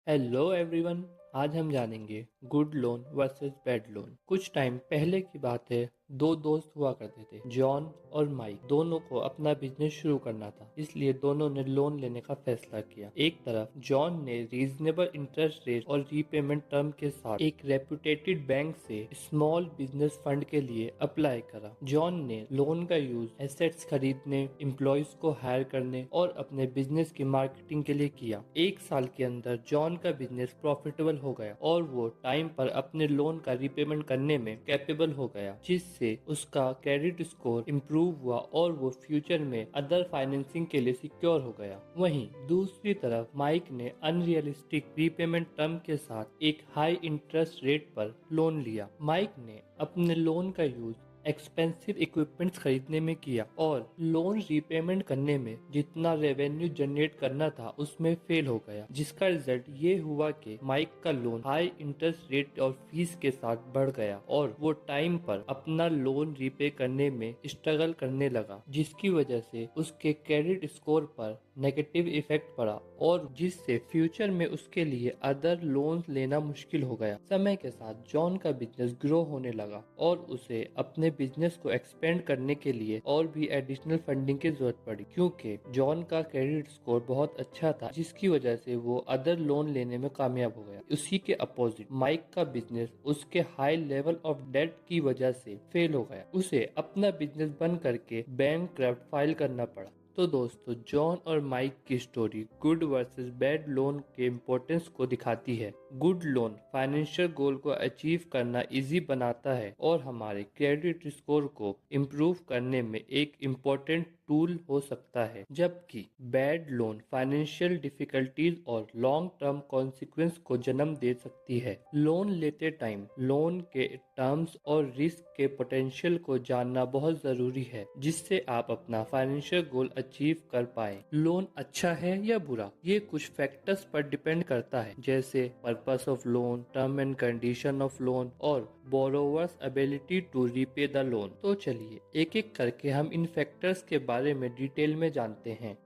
Hello everyone. आज हम जानेंगे good loan versus bad loan. कुछ टाइम पहले की बात है। दो दोस्त हुआ करते थे, जॉन और माइक। दोनों को अपना बिजनेस शुरू करना था, इसलिए दोनों ने लोन लेने का फैसला किया। एक तरफ जॉन ने रीजनेबल इंटरेस्ट रेट और रीपेमेंट टर्म के साथ एक रेपुटेटेड बैंक से स्मॉल बिजनेस फंड के लिए अप्लाई करा। जॉन ने लोन का यूज एसेट्स खरीदने, एम्प्लॉयज को हायर करने और अपने बिजनेस की मार्केटिंग के लिए किया। एक साल के अंदर जॉन का बिजनेस प्रॉफिटेबल हो गया और वो टाइम पर अपने लोन का रीपेमेंट करने में कैपेबल हो गया, जिससे उसका क्रेडिट स्कोर इम्प्रूव हुआ और वो फ्यूचर में अदर फाइनेंसिंग के लिए सिक्योर हो गया। वहीं दूसरी तरफ माइक ने अनरियलिस्टिक रीपेमेंट टर्म के साथ एक हाई इंटरेस्ट रेट पर लोन लिया। माइक ने अपने लोन का यूज एक्सपेंसिव इक्विपमेंट्स खरीदने में किया और लोन रीपेमेंट करने में जितना रेवेन्यू जनरेट करना था उसमें फेल हो गया, जिसका रिजल्ट ये हुआ कि माइक का लोन हाई इंटरेस्ट रेट और फीस के साथ बढ़ गया और वो टाइम पर अपना लोन रीपे करने में स्ट्रगल करने लगा, जिसकी वजह से उसके क्रेडिट स्कोर पर नेगेटिव इफेक्ट पड़ा और जिससे फ्यूचर में उसके लिए अदर लोन्स लेना मुश्किल हो गया। समय के साथ जॉन का बिजनेस ग्रो होने लगा और उसे अपने बिजनेस को एक्सपेंड करने के लिए और भी एडिशनल फंडिंग की जरूरत पड़ी, क्योंकि जॉन का क्रेडिट स्कोर बहुत अच्छा था, जिसकी वजह से वो अदर लोन लेने में कामयाब हो गया। उसी के अपोजिट माइक का बिजनेस उसके हाई लेवल ऑफ डेट की वजह से फेल हो गया। उसे अपना बिजनेस बंद करके बैंकक्रप्ट फाइल करना पड़ा। तो दोस्तों, जॉन और माइक की story good versus bad loan के इम्पोर्टेंस को दिखाती है। गुड लोन फाइनेंशियल गोल को अचीव करना इजी बनाता है और हमारे क्रेडिट स्कोर को इम्प्रूव करने में एक इम्पोर्टेंट टूल हो सकता है, जबकि बैड लोन फाइनेंशियल डिफिकल्टीज और लॉन्ग टर्म कॉन्सिक्वेंस को जन्म दे सकती है। लोन लेते टाइम लोन के टर्म्स और रिस्क के पोटेंशियल को जानना बहुत जरूरी है, जिससे आप अपना फाइनेंशियल गोल अचीव कर पाए। लोन अच्छा है या बुरा, ये कुछ फैक्टर्स पर डिपेंड करता है, जैसे purpose of loan, term and condition of loan और borrower's ability to repay the loan. तो चलिए एक एक करके हम इन फैक्टर्स के बारे में डिटेल में जानते हैं।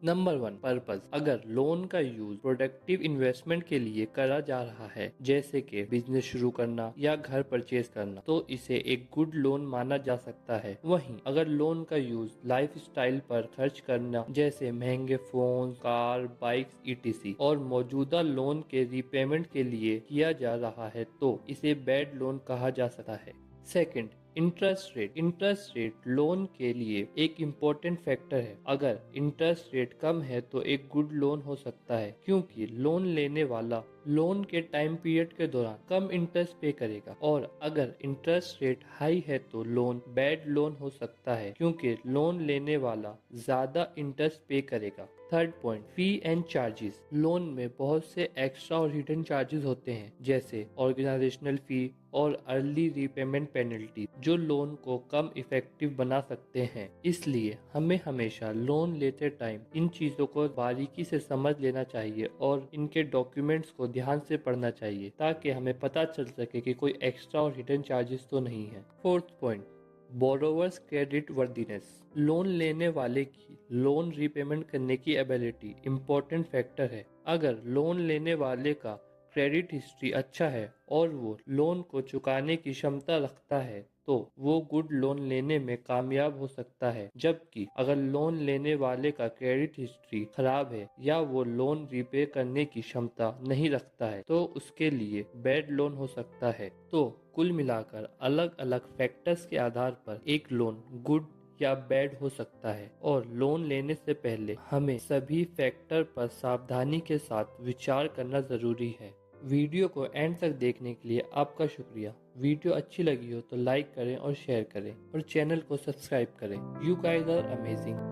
Number 1, purpose. अगर लोन का यूज प्रोडक्टिव इन्वेस्टमेंट के लिए करा जा रहा है, जैसे कि बिजनेस शुरू करना या घर परचेज करना, तो इसे एक गुड लोन माना जा सकता है। वहीं अगर लोन का यूज लाइफ स्टाइल पर खर्च करना, जैसे महंगे फोन, कार, बाइक्स ईटीसी और मौजूदा लोन के रीपेमेंट के लिए किया जा रहा है, तो इसे बैड लोन कहा जा सकता है। Second, interest rate. Interest rate loan के लिए एक इम्पोर्टेंट फैक्टर है। अगर इंटरेस्ट रेट कम है तो एक गुड लोन हो सकता है, क्योंकि लोन लेने वाला लोन के टाइम पीरियड के दौरान कम इंटरेस्ट पे करेगा, और अगर इंटरेस्ट रेट हाई है तो लोन बैड लोन हो सकता है, क्योंकि लोन लेने वाला ज्यादा इंटरेस्ट पे करेगा। Third point, fee and charges. Loan में बहुत से एक्स्ट्रा और हिडन चार्जेस होते हैं, जैसे ऑर्गेनाइजेशनल फी और अर्ली रीपेमेंट पेनल्टी, जो लोन को कम इफेक्टिव बना सकते हैं। इसलिए हमें हमेशा लोन लेते टाइम इन चीजों को बारीकी से समझ लेना चाहिए और इनके डॉक्यूमेंट्स को ध्यान से पढ़ना चाहिए, ताकि हमें पता चल सके कि कोई एक्स्ट्रा और हिडन चार्जेस तो नहीं है। Fourth point, borrowers credit worthiness. Loan लेने वाले की लोन रीपेमेंट करने की एबिलिटी इम्पोर्टेंट फैक्टर है। अगर लोन लेने वाले का क्रेडिट हिस्ट्री अच्छा है और वो लोन को चुकाने की क्षमता रखता है, तो वो गुड लोन लेने में कामयाब हो सकता है। जबकि अगर लोन लेने वाले का क्रेडिट हिस्ट्री खराब है या वो लोन रीपे करने की क्षमता नहीं रखता है, तो उसके लिए बैड लोन हो सकता है। तो कुल मिलाकर अलग अलग फैक्टर्स के आधार पर एक लोन गुड या बैड हो सकता है, और लोन लेने से पहले हमें सभी फैक्टर पर सावधानी के साथ विचार करना जरूरी है। वीडियो को एंड तक देखने के लिए आपका शुक्रिया। वीडियो अच्छी लगी हो तो लाइक करें और शेयर करें और चैनल को सब्सक्राइब करें। You guys are amazing.